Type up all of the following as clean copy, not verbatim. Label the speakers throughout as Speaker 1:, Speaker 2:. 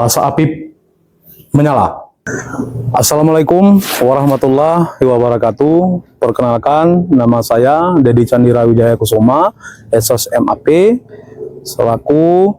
Speaker 1: Pasak Apip menyala. Assalamualaikum warahmatullahi wabarakatuh. Perkenalkan, nama saya Dedi Chandira Wijaya Kusuma, SSMAP, selaku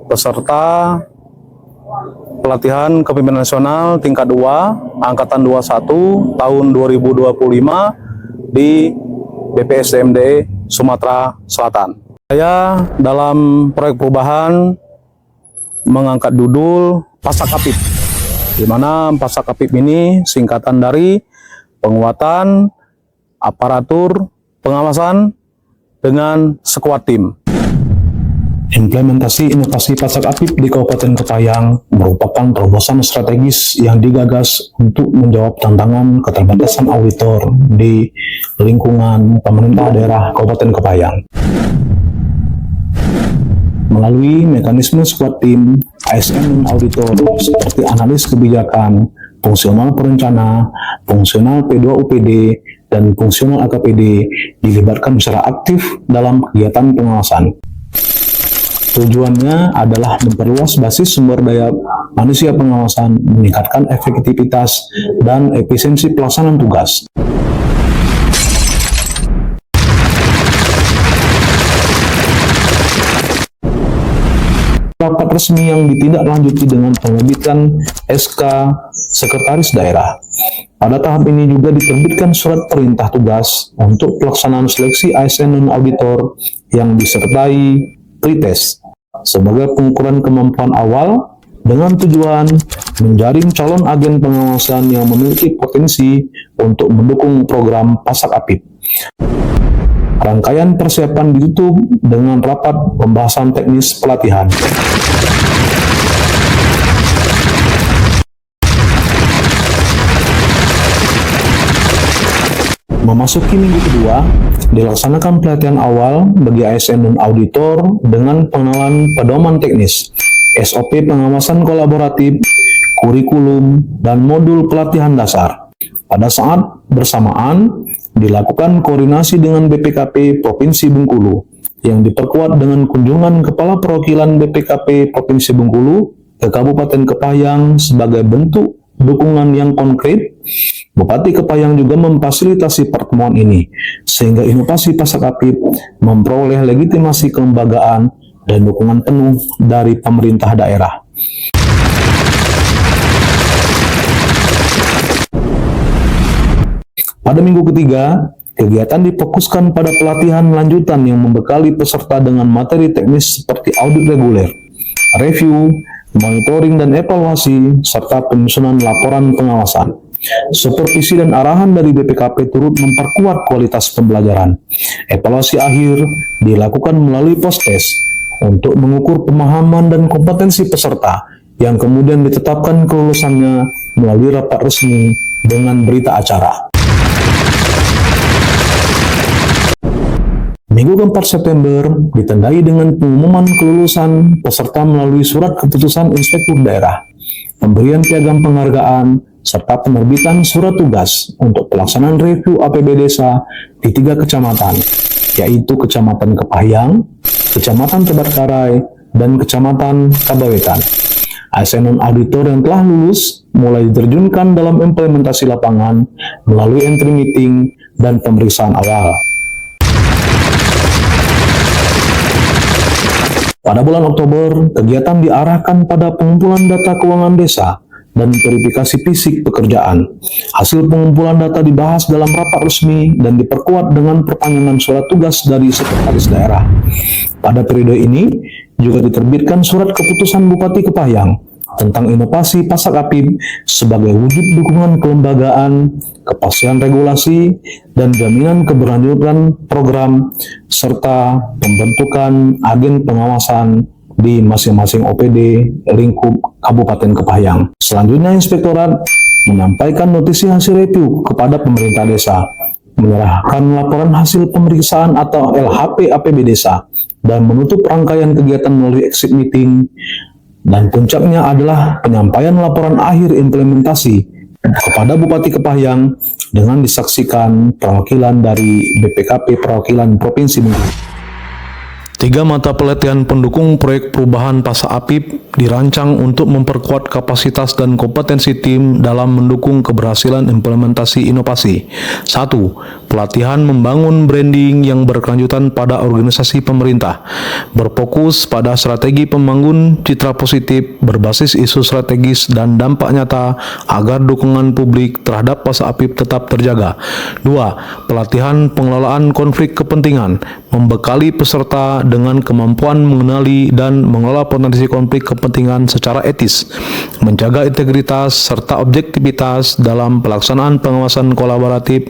Speaker 1: peserta pelatihan kepemimpinan nasional tingkat 2 angkatan 21 tahun 2025 di BPSDMD Sumatera Selatan. Saya dalam proyek perubahan mengangkat judul Pasak Apip, di mana Pasak Apip ini singkatan dari penguatan aparatur pengawasan dengan squad tim. Implementasi inovasi Pasak Apip di Kabupaten Kepayang merupakan terobosan strategis yang digagas untuk menjawab tantangan keterbatasan auditor di lingkungan pemerintah daerah Kabupaten Kepayang. Melalui mekanisme squad tim, ASN dan auditor seperti analis kebijakan, fungsional perencana, fungsional P2UPD, dan fungsional AKPD dilibatkan secara aktif dalam kegiatan pengawasan. Tujuannya adalah memperluas basis sumber daya manusia pengawasan, meningkatkan efektivitas dan efisiensi pelaksanaan tugas. Rapat resmi yang ditindaklanjuti dengan penerbitan SK Sekretaris Daerah. Pada tahap ini juga diterbitkan surat perintah tugas untuk pelaksanaan seleksi ASN dan auditor yang disertai pretest sebagai pengukuran kemampuan awal dengan tujuan menjaring calon agen pengawasan yang memiliki potensi untuk mendukung program Pasak Apip. Rangkaian persiapan ditutup dengan rapat pembahasan teknis pelatihan. Memasuki minggu kedua, dilaksanakan pelatihan awal bagi ASN dan auditor dengan pengenalan pedoman teknis, SOP pengawasan kolaboratif, kurikulum, dan modul pelatihan dasar. Pada saat bersamaan, dilakukan koordinasi dengan BPKP Provinsi Bengkulu, yang diperkuat dengan kunjungan Kepala Perwakilan BPKP Provinsi Bengkulu ke Kabupaten Kepayang sebagai bentuk dukungan yang konkret. Bupati Kepayang juga memfasilitasi pertemuan ini, sehingga inovasi Pasak Apip memperoleh legitimasi kelembagaan dan dukungan penuh dari pemerintah daerah. Pada minggu ketiga, kegiatan difokuskan pada pelatihan lanjutan yang membekali peserta dengan materi teknis seperti audit reguler, review, monitoring dan evaluasi, serta penyusunan laporan pengawasan. Supervisi dan arahan dari BPKP turut memperkuat kualitas pembelajaran. Evaluasi akhir dilakukan melalui post-test untuk mengukur pemahaman dan kompetensi peserta, yang kemudian ditetapkan kelulusannya melalui rapat resmi dengan berita acara. Minggu keempat September ditandai dengan pengumuman kelulusan peserta melalui surat keputusan Inspektur Daerah, pemberian piagam penghargaan, serta penerbitan surat tugas untuk pelaksanaan review APB desa di 3 kecamatan, yaitu Kecamatan Kepayang, Kecamatan Tebatkarai, dan Kecamatan Kabawetan. ASN dan auditor yang telah lulus mulai diterjunkan dalam implementasi lapangan melalui entry meeting dan pemeriksaan awal. Pada bulan Oktober, kegiatan diarahkan pada pengumpulan data keuangan desa dan verifikasi fisik pekerjaan. Hasil pengumpulan data dibahas dalam rapat resmi dan diperkuat dengan perpanjangan surat tugas dari Sekretaris Daerah. Pada periode ini, juga diterbitkan surat keputusan Bupati Kepayang tentang inovasi Pasak Apip sebagai wujud dukungan kelembagaan, kepastian regulasi, dan jaminan keberlanjutan program, serta pembentukan agen pengawasan di masing-masing OPD lingkup Kabupaten Kepayang. Selanjutnya, Inspektorat menyampaikan notisi hasil review kepada pemerintah desa, menyerahkan laporan hasil pemeriksaan atau LHP APB desa, dan menutup rangkaian kegiatan melalui exit meeting. Dan puncaknya adalah penyampaian laporan akhir implementasi kepada Bupati Kepayang dengan disaksikan perwakilan dari BPKP Perwakilan Provinsi Bengkulu. 3 mata pelatihan pendukung proyek perubahan Pasa Apip dirancang untuk memperkuat kapasitas dan kompetensi tim dalam mendukung keberhasilan implementasi inovasi. 1. Pelatihan membangun branding yang berkelanjutan pada organisasi pemerintah, berfokus pada strategi pembangun citra positif berbasis isu strategis dan dampak nyata agar dukungan publik terhadap Pasa Apip tetap terjaga. 2. Pelatihan pengelolaan konflik kepentingan, membekali peserta dengan kemampuan mengenali dan mengelola potensi konflik kepentingan secara etis, menjaga integritas serta objektivitas dalam pelaksanaan pengawasan kolaboratif.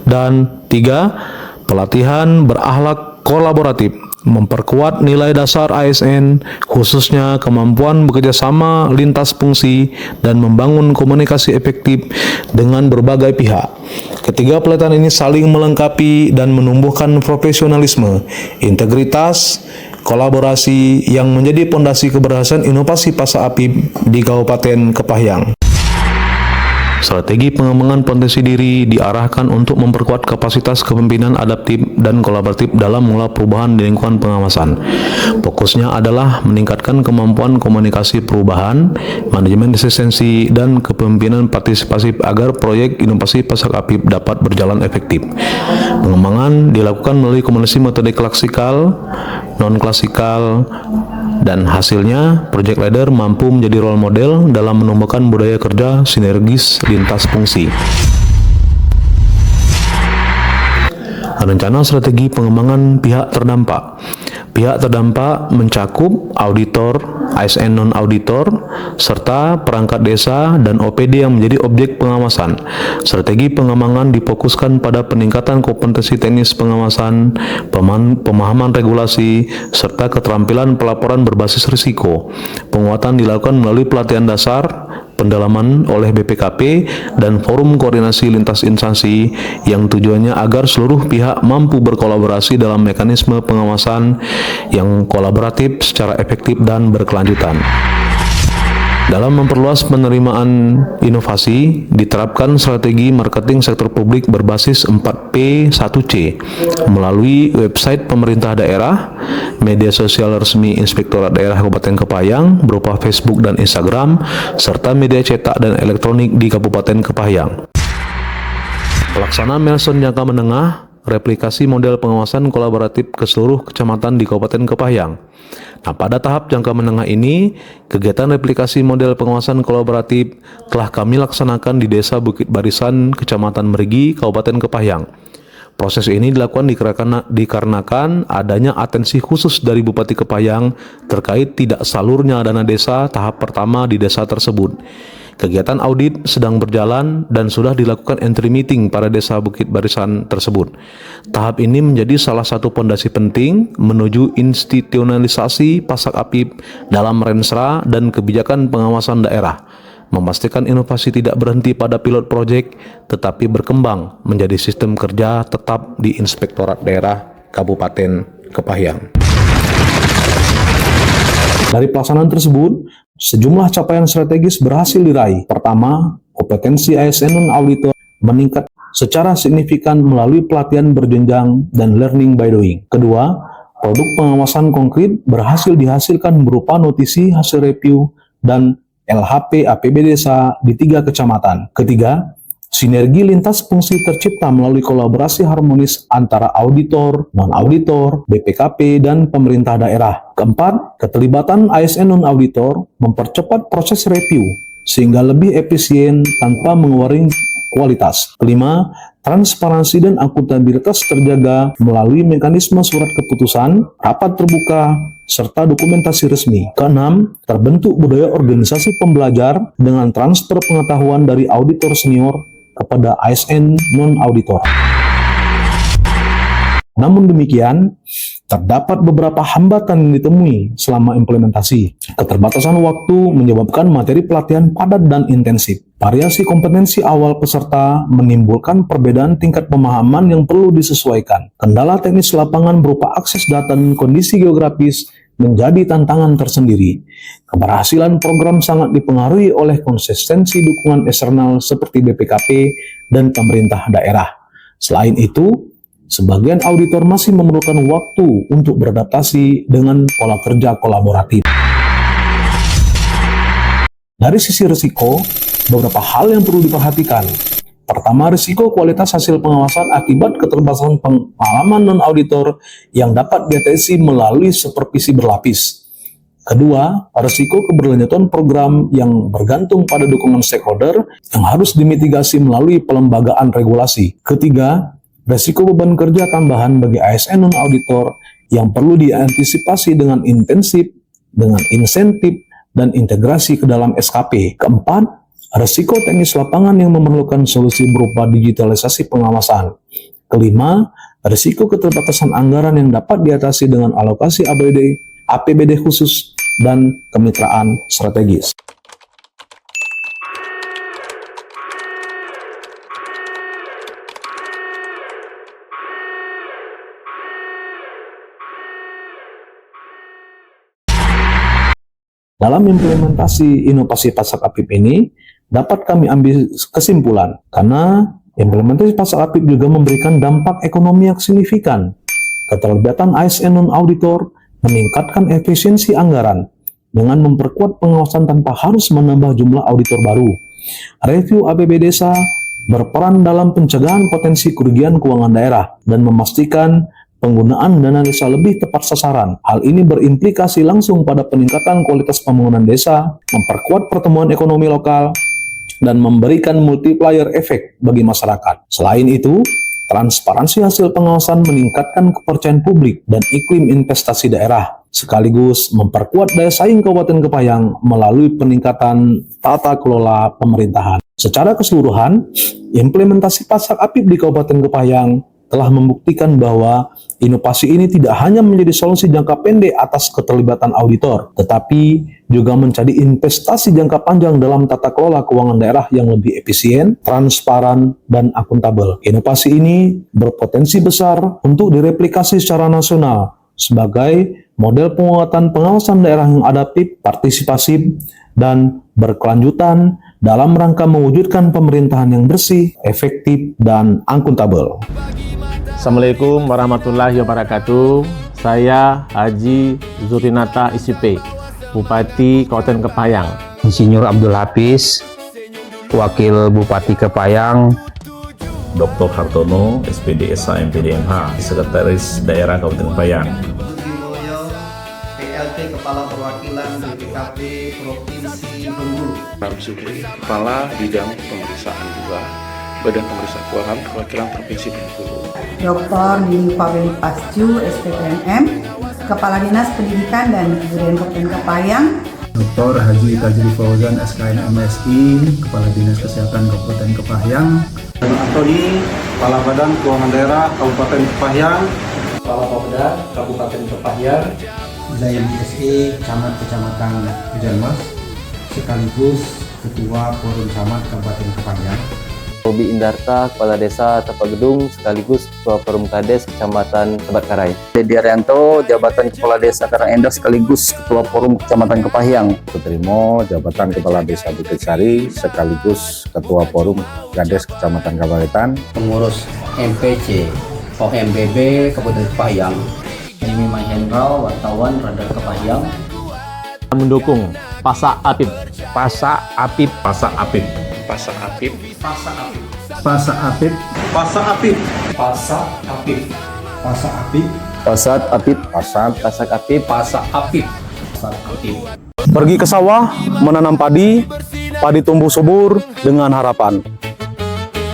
Speaker 1: Dan 3. Pelatihan berakhlak kolaboratif, memperkuat nilai dasar ASN, khususnya kemampuan bekerjasama lintas fungsi dan membangun komunikasi efektif dengan berbagai pihak. Ketiga pelatihan ini saling melengkapi dan menumbuhkan profesionalisme, integritas, kolaborasi yang menjadi pondasi keberhasilan inovasi Pasa Apip di Kabupaten Kepahyang. Strategi pengembangan potensi diri diarahkan untuk memperkuat kapasitas kepemimpinan adaptif dan kolaboratif dalam mengelola perubahan di lingkungan pengawasan. Fokusnya adalah meningkatkan kemampuan komunikasi perubahan, manajemen esensi, dan kepemimpinan partisipasi agar proyek inovasi Pasa Apip dapat berjalan efektif. Pengembangan dilakukan melalui komunikasi metode klasikal, non-klasikal, dan hasilnya project leader mampu menjadi role model dalam menumbuhkan budaya kerja sinergis lintas fungsi. Rencana strategi pengembangan pihak terdampak. Pihak terdampak mencakup auditor, ASN non-auditor, serta perangkat desa dan OPD yang menjadi objek pengawasan. Strategi pengembangan difokuskan pada peningkatan kompetensi teknis pengawasan, pemahaman regulasi, serta keterampilan pelaporan berbasis risiko. Penguatan dilakukan melalui pelatihan dasar, pendalaman oleh BPKP, dan forum koordinasi lintas instansi yang tujuannya agar seluruh pihak mampu berkolaborasi dalam mekanisme pengawasan yang kolaboratif secara efektif dan berkelanjutan. Dalam memperluas penerimaan inovasi, diterapkan strategi marketing sektor publik berbasis 4P1C melalui website pemerintah daerah, media sosial resmi Inspektorat Daerah Kabupaten Kepahyang berupa Facebook dan Instagram, serta media cetak dan elektronik di Kabupaten Kepahyang. Pelaksanaan milestone jangka menengah, replikasi model pengawasan kolaboratif ke seluruh kecamatan di Kabupaten Kepahyang. Nah, pada tahap jangka menengah ini, kegiatan replikasi model pengawasan kolaboratif telah kami laksanakan di Desa Bukit Barisan, Kecamatan Merigi, Kabupaten Kepahyang. Proses ini dilakukan dikarenakan adanya atensi khusus dari Bupati Kepahyang terkait tidak salurnya dana desa tahap pertama di desa tersebut. Kegiatan audit sedang berjalan dan sudah dilakukan entry meeting pada Desa Bukit Barisan tersebut. Tahap ini menjadi salah satu pondasi penting menuju institusionalisasi Pasa Apip dalam Rensra dan kebijakan pengawasan daerah, memastikan inovasi tidak berhenti pada pilot project tetapi berkembang menjadi sistem kerja tetap di Inspektorat Daerah Kabupaten Kepahyang. Dari pelaksanaan tersebut, sejumlah capaian strategis berhasil diraih. Pertama, kompetensi ASN non-auditor meningkat secara signifikan melalui pelatihan berjenjang dan learning by doing. Kedua, produk pengawasan konkret berhasil dihasilkan berupa notisi hasil review dan LHP APB desa di 3 kecamatan. Ketiga, sinergi lintas fungsi tercipta melalui kolaborasi harmonis antara auditor, non-auditor, BPKP, dan pemerintah daerah. Keempat, keterlibatan ASN non-auditor mempercepat proses review sehingga lebih efisien tanpa mengurangi kualitas. Kelima, transparansi dan akuntabilitas terjaga melalui mekanisme surat keputusan, rapat terbuka, serta dokumentasi resmi. Keenam, terbentuk budaya organisasi pembelajar dengan transfer pengetahuan dari auditor senior kepada ASN non-auditor. Namun demikian, terdapat beberapa hambatan yang ditemui selama implementasi. Keterbatasan waktu menyebabkan materi pelatihan padat dan intensif. Variasi kompetensi awal peserta menimbulkan perbedaan tingkat pemahaman yang perlu disesuaikan. Kendala teknis lapangan berupa akses data dan kondisi geografis menjadi tantangan tersendiri. Keberhasilan program sangat dipengaruhi oleh konsistensi dukungan eksternal seperti BPKP dan pemerintah daerah. Selain itu, Sebagian auditor masih memerlukan waktu untuk beradaptasi dengan pola kerja kolaboratif. Dari sisi risiko, beberapa hal yang perlu diperhatikan. Pertama, risiko kualitas hasil pengawasan akibat keterbatasan pengalaman non-auditor yang dapat diatasi melalui supervisi berlapis. Kedua, risiko keberlanjutan program yang bergantung pada dukungan stakeholder yang harus dimitigasi melalui pelembagaan regulasi. Ketiga, risiko beban kerja tambahan bagi ASN non-auditor yang perlu diantisipasi dengan intensif, dengan insentif, dan integrasi ke dalam SKP. Keempat, risiko teknis lapangan yang memerlukan solusi berupa digitalisasi pengawasan. Kelima, risiko keterbatasan anggaran yang dapat diatasi dengan alokasi APBD khusus dan kemitraan strategis. Dalam implementasi inovasi Pasak Apip ini, dapat kami ambil kesimpulan, karena implementasi Pasak Apip juga memberikan dampak ekonomi yang signifikan. Keterlibatan ASN non-auditor meningkatkan efisiensi anggaran dengan memperkuat pengawasan tanpa harus menambah jumlah auditor baru. Review APBD desa berperan dalam pencegahan potensi kerugian keuangan daerah dan memastikan penggunaan dana desa lebih tepat sasaran. Hal ini berimplikasi langsung pada peningkatan kualitas pembangunan desa, memperkuat pertumbuhan ekonomi lokal, dan memberikan multiplier efek bagi masyarakat. Selain itu, transparansi hasil pengawasan meningkatkan kepercayaan publik dan iklim investasi daerah, sekaligus memperkuat daya saing Kabupaten Kepayang melalui peningkatan tata kelola pemerintahan. Secara keseluruhan, implementasi Pasak Apip di Kabupaten Kepayang telah membuktikan bahwa inovasi ini tidak hanya menjadi solusi jangka pendek atas keterlibatan auditor, tetapi juga menjadi investasi jangka panjang dalam tata kelola keuangan daerah yang lebih efisien, transparan, dan akuntabel. Inovasi ini berpotensi besar untuk direplikasi secara nasional sebagai model penguatan pengawasan daerah yang adaptif, partisipasif, dan berkelanjutan dalam rangka mewujudkan pemerintahan yang bersih, efektif, dan akuntabel.
Speaker 2: Assalamualaikum warahmatullahi wabarakatuh. Saya Haji Zurinata ISIP, Bupati Kabupaten Kepayang.
Speaker 3: Insinyur Abdul Hafiz, Wakil Bupati Kepayang.
Speaker 4: Dr. Hartono, SPD SA MPDMH, Sekretaris Daerah Kabupaten Kepayang.
Speaker 5: PLT Kepala Perwakilan BPKP Provinsi Bengkulu.
Speaker 6: Ramsuri, Kepala Bidang Pemeriksaan 2, Badan Pemeriksa Keuangan Perwakilan Provinsi Bengkulu.
Speaker 7: Dr. Dini Paweli Pascu, SPPNM, Kepala Dinas Pendidikan dan Kebudayaan Kabupaten Kepayang.
Speaker 8: Dr. Haji Tajri Fauzan, SKN MSI, Kepala Dinas Kesehatan Kabupaten Kepayang.
Speaker 9: Antoni, Kepala Badan Keuangan Daerah Kabupaten Kepayang.
Speaker 10: Kepala Popda Kabupaten Kepayang.
Speaker 11: Zain SE, Camat Kecamatan Hujanmas, sekaligus Ketua Forum Camat Kabupaten Kepayang.
Speaker 12: Robi Indarta, Kepala Desa Tapagedung, sekaligus Ketua Forum Kades Kecamatan Tebet-Karai.
Speaker 13: Dedi Arianto, Jabatan Kepala Desa Karangendas, sekaligus Ketua Forum Kecamatan Kepayang.
Speaker 14: Sutrimo, Jabatan Kepala Desa Bukit Sari, sekaligus Ketua Forum Kades Kecamatan Kabawetan.
Speaker 15: Pengurus MPC OMBB Kabupaten Kepayang.
Speaker 16: Jimmy Mahendra, wartawan Radar Kepayang.
Speaker 2: Mendukung Pasak Apip.
Speaker 3: Pasak Apip.
Speaker 4: Pasak Apip.
Speaker 6: Pasak Apip.
Speaker 5: Pasak Apip.
Speaker 8: Pasak Apip.
Speaker 5: Pasak Apip.
Speaker 16: Pasak Apip.
Speaker 11: Pasak Apip.
Speaker 13: Pasat Apip.
Speaker 12: Pasak Apip.
Speaker 16: Pasak Apip. Pasak Apip.
Speaker 1: Pergi ke sawah, menanam padi, padi tumbuh subur dengan harapan.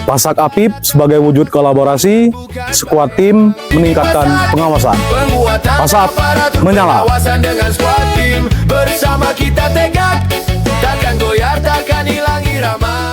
Speaker 1: Pasak Apip sebagai wujud kolaborasi, sekuat tim meningkatkan pengawasan. Pasak menyala.
Speaker 17: Bersama kita tegak, takkan goyah, takkan hilang irama.